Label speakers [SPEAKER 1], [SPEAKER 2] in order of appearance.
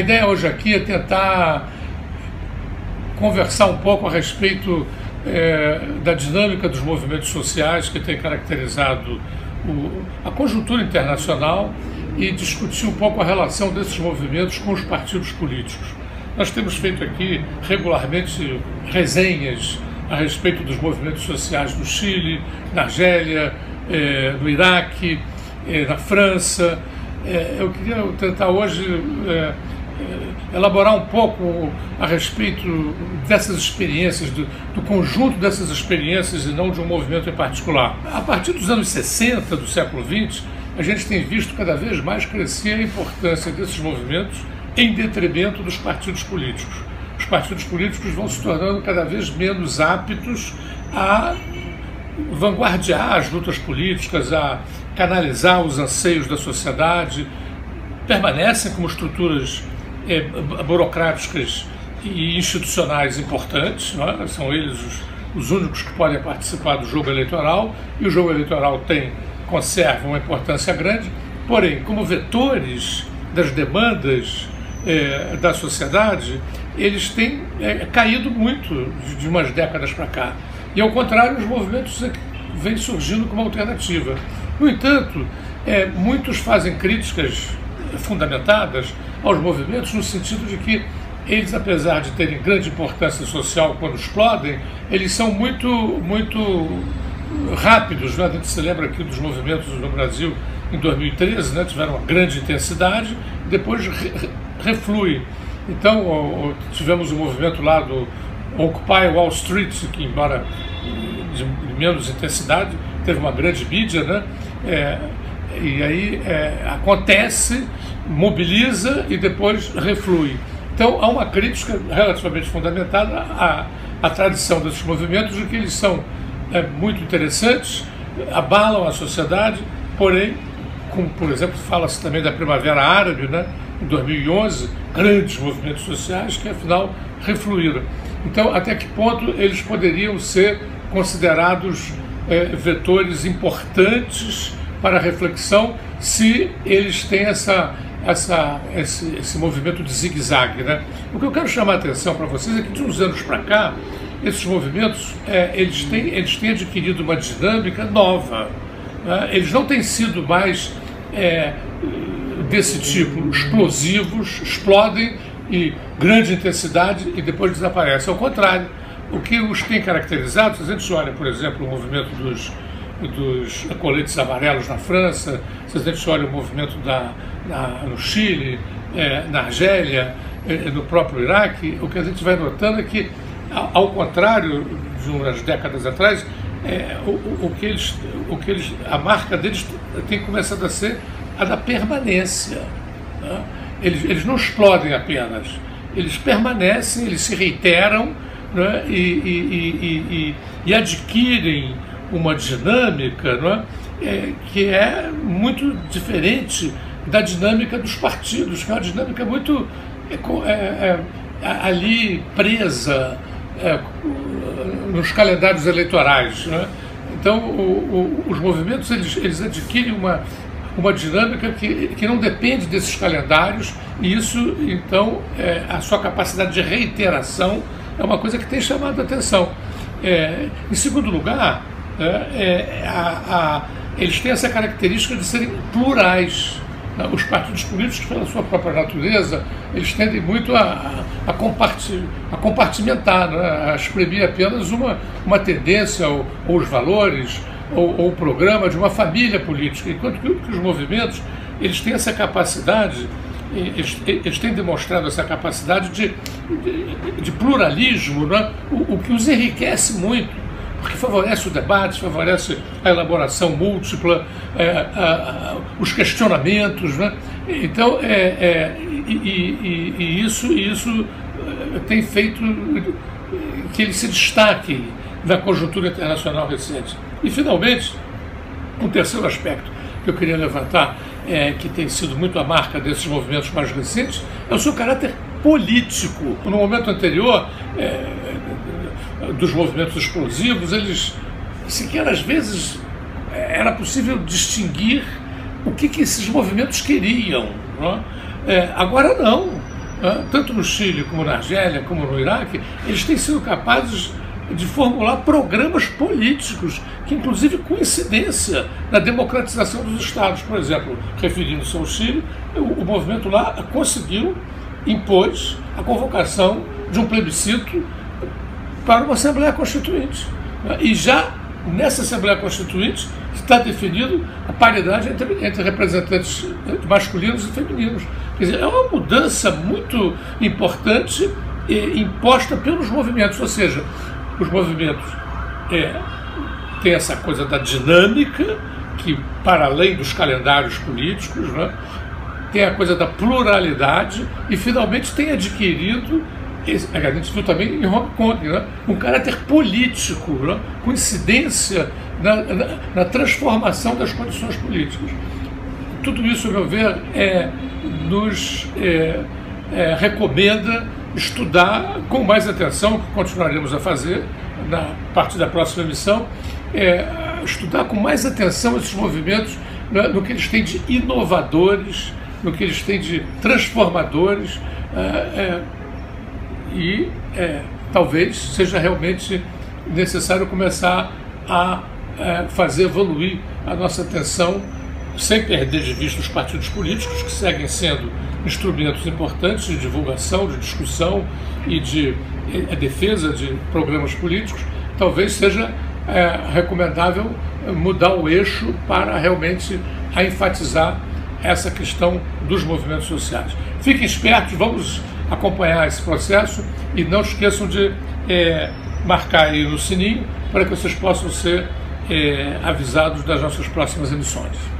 [SPEAKER 1] ideia hoje aqui é tentar conversar um pouco a respeito da dinâmica dos movimentos sociais que tem caracterizado a conjuntura internacional e discutir um pouco a relação desses movimentos com os partidos políticos. Nós temos feito aqui regularmente resenhas a respeito dos movimentos sociais no Chile, na Argélia, no Iraque, na França. Eu queria tentar hoje elaborar um pouco a respeito dessas experiências, do conjunto dessas experiências e não de um movimento em particular. A partir dos anos 60 do século XX, a gente tem visto cada vez mais crescer a importância desses movimentos em detrimento dos partidos políticos. Os partidos políticos vão se tornando cada vez menos aptos a vanguardear as lutas políticas, a canalizar os anseios da sociedade, permanecem como estruturas burocráticas e institucionais importantes, não é? São eles os únicos que podem participar do jogo eleitoral, e o jogo eleitoral conserva uma importância grande, porém, como vetores das demandas da sociedade, eles têm caído muito de umas décadas para cá. E, ao contrário, os movimentos vêm surgindo como alternativa. No entanto, muitos fazem críticas fundamentadas aos movimentos no sentido de que eles, apesar de terem grande importância social quando explodem, eles são muito rápidos, né? A gente se lembra aqui dos movimentos no Brasil em 2013, né? Tiveram uma grande intensidade, depois reflui. Então, tivemos o movimento lá do Occupy Wall Street, que, embora de menos intensidade, teve uma grande mídia, né? E aí acontece, mobiliza e depois reflui. Então, há uma crítica relativamente fundamentada à tradição desses movimentos, de que eles são muito interessantes, abalam a sociedade, porém, como, por exemplo, fala-se também da Primavera Árabe, né, em 2011, grandes movimentos sociais que, afinal, refluíram. Então, até que ponto eles poderiam ser considerados vetores importantes para a reflexão, se eles têm esse movimento de zigue-zague, né? O que eu quero chamar a atenção para vocês é que, de uns anos para cá, esses movimentos eles têm adquirido uma dinâmica nova, né? Eles não têm sido mais desse tipo, explosivos, explodem e grande intensidade e depois desaparecem. Ao contrário, o que os tem caracterizado, se a gente olha, por exemplo, o movimento dos coletes amarelos na França, se a gente olha o movimento no Chile, na Argélia, no próprio Iraque, o que a gente vai notando é que, ao contrário de umas décadas atrás, a marca deles tem começado a ser a da permanência, né? Eles não explodem apenas, eles permanecem, eles se reiteram, né? E adquirem uma dinâmica, não é? Que é muito diferente da dinâmica dos partidos, que é uma dinâmica muito ali presa nos calendários eleitorais, não é? Então, os movimentos eles adquirem uma dinâmica que não depende desses calendários, e isso, então, a sua capacidade de reiteração é uma coisa que tem chamado a atenção. Em segundo lugar, eles têm essa característica de serem plurais. Os partidos políticos, pela sua própria natureza, eles tendem muito a compartimentar, né? A exprimir apenas uma tendência ou os valores ou o programa de uma família política, enquanto que os movimentos eles têm essa capacidade, eles têm demonstrado essa capacidade de pluralismo, né? O que os enriquece muito, porque favorece o debate, favorece a elaboração múltipla, os questionamentos, né? Então, isso tem feito que eles se destaquem na conjuntura internacional recente. E, finalmente, um terceiro aspecto que eu queria levantar, que tem sido muito a marca desses movimentos mais recentes, é o seu caráter político. No momento anterior, dos movimentos explosivos, eles sequer às vezes era possível distinguir o que esses movimentos queriam, não é? Agora não. tanto no Chile como na Argélia, como no Iraque, eles têm sido capazes de formular programas políticos que, inclusive, coincidência na democratização dos Estados. Por exemplo, referindo-se ao Chile, o movimento lá conseguiu, impôs a convocação de um plebiscito para uma Assembleia Constituinte. E já nessa Assembleia Constituinte está definido a paridade entre representantes masculinos e femininos. Quer dizer, é uma mudança muito importante imposta pelos movimentos, ou seja, os movimentos têm essa coisa da dinâmica, que para além dos calendários políticos, né, tem a coisa da pluralidade e finalmente tem adquirido, a gente viu também em Hong Kong, né, um caráter político, né, com incidência na transformação das condições políticas. Tudo isso, a meu ver, nos recomenda estudar com mais atenção, que continuaremos a fazer na parte da próxima emissão, estudar com mais atenção esses movimentos, né, no que eles têm de inovadores, no que eles têm de transformadores, e talvez seja realmente necessário começar a fazer evoluir a nossa atenção, sem perder de vista os partidos políticos, que seguem sendo instrumentos importantes de divulgação, de discussão e de defesa de programas políticos. Talvez seja recomendável mudar o eixo para realmente enfatizar essa questão dos movimentos sociais. Fiquem espertos, vamos acompanhar esse processo e não esqueçam de marcar aí no sininho para que vocês possam ser avisados das nossas próximas emissões.